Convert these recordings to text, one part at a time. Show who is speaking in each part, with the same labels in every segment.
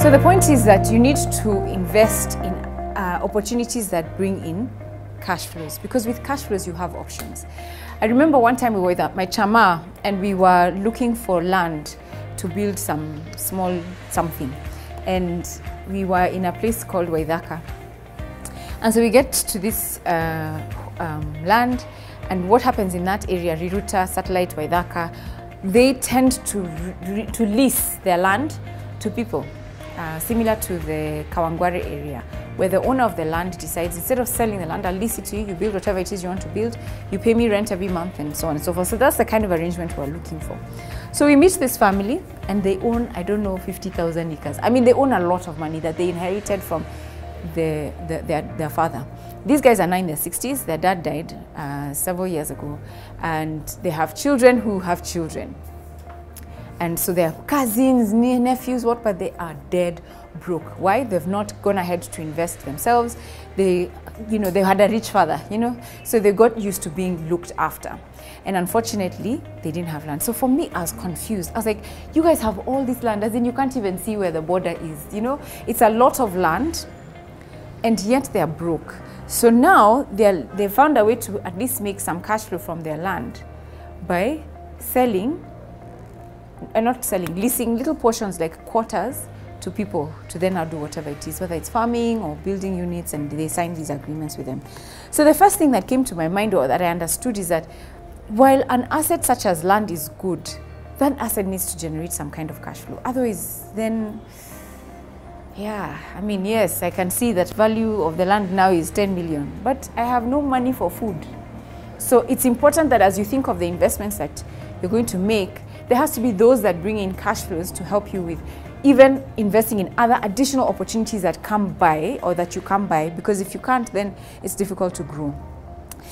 Speaker 1: So the point is that you need to invest in opportunities that bring in cash flows, because with cash flows you have options. I remember one time we were with my chama and we were looking for land to build some small something, and we were in a place called Waithaka. And so we get to this land, and what happens in that area, Riruta, Satellite, Waithaka, they tend to lease their land to people, similar to the Kawangware area, where the owner of the land decides, instead of selling the land, I'll lease it to you, you build whatever it is you want to build, you pay me rent every month, and so on and so forth. So that's the kind of arrangement we're looking for. So we meet this family, and they own, I don't know, 50,000 acres. I mean, they own a lot of money that they inherited from their father. These guys are now in their 60s. Their dad died several years ago, and they have children who have children. And so they're cousins, nephews, but they are dead broke. Why? They've not gone ahead to invest themselves. They had a rich father, so they got used to being looked after. And unfortunately, they didn't have land. So for me, I was confused. I was like, you guys have all this land, as in you can't even see where the border is, It's a lot of land, and yet they're broke. So now they found a way to at least make some cash flow from their land by leasing little portions like quarters to people to then now do whatever it is, whether it's farming or building units, and they sign these agreements with them. So the first thing that came to my mind, or that I understood, is that while an asset such as land is good, that asset needs to generate some kind of cash flow. Otherwise, then, yeah, I mean, yes, I can see that value of the land now is 10 million, but I have no money for food. So it's important that as you think of the investments that you're going to make, there has to be those that bring in cash flows to help you with even investing in other additional opportunities that come by, or that you come by, because if you can't, then it's difficult to grow.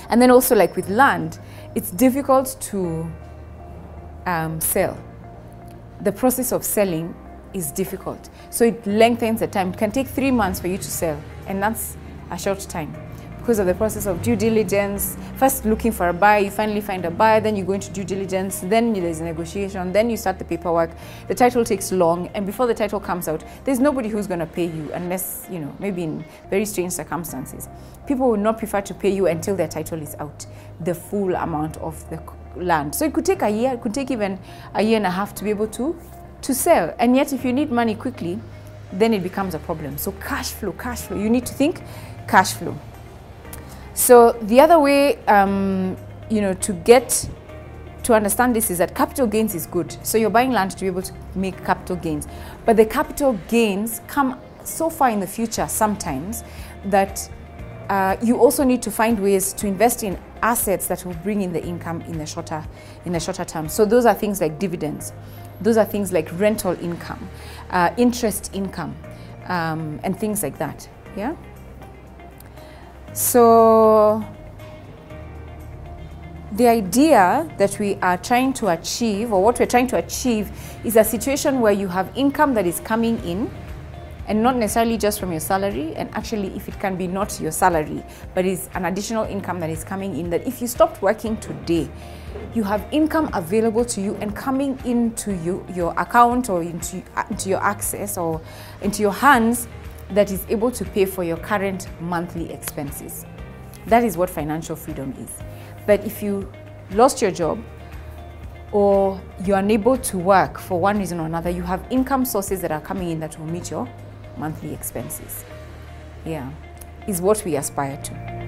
Speaker 1: And then also, like with land, it's difficult to sell. The process of selling is difficult. So it lengthens the time. It can take 3 months for you to sell, and that's a short time, because of the process of due diligence. First looking for a buyer, you finally find a buyer, then you go into due diligence, then there's a negotiation, then you start the paperwork. The title takes long, and before the title comes out, there's nobody who's going to pay you, unless, maybe in very strange circumstances. People will not prefer to pay you until their title is out, the full amount of the land. So it could take a year, it could take even a year and a half to be able to sell. And yet if you need money quickly, then it becomes a problem. So cash flow, you need to think cash flow. So the other way, to understand this is that capital gains is good. So you're buying land to be able to make capital gains. But the capital gains come so far in the future sometimes that you also need to find ways to invest in assets that will bring in the income in the shorter term. So those are things like dividends. Those are things like rental income, interest income, and things like that. Yeah. So the idea that we are trying to achieve, or what we're trying to achieve, is a situation where you have income that is coming in, and not necessarily just from your salary, and actually if it can be not your salary, but is an additional income that is coming in, that if you stopped working today, you have income available to you and coming into your account, or into your access, or into your hands, that is able to pay for your current monthly expenses. That is what financial freedom is. But if you lost your job, or you're unable to work for one reason or another, you have income sources that are coming in that will meet your monthly expenses. Yeah, is what we aspire to.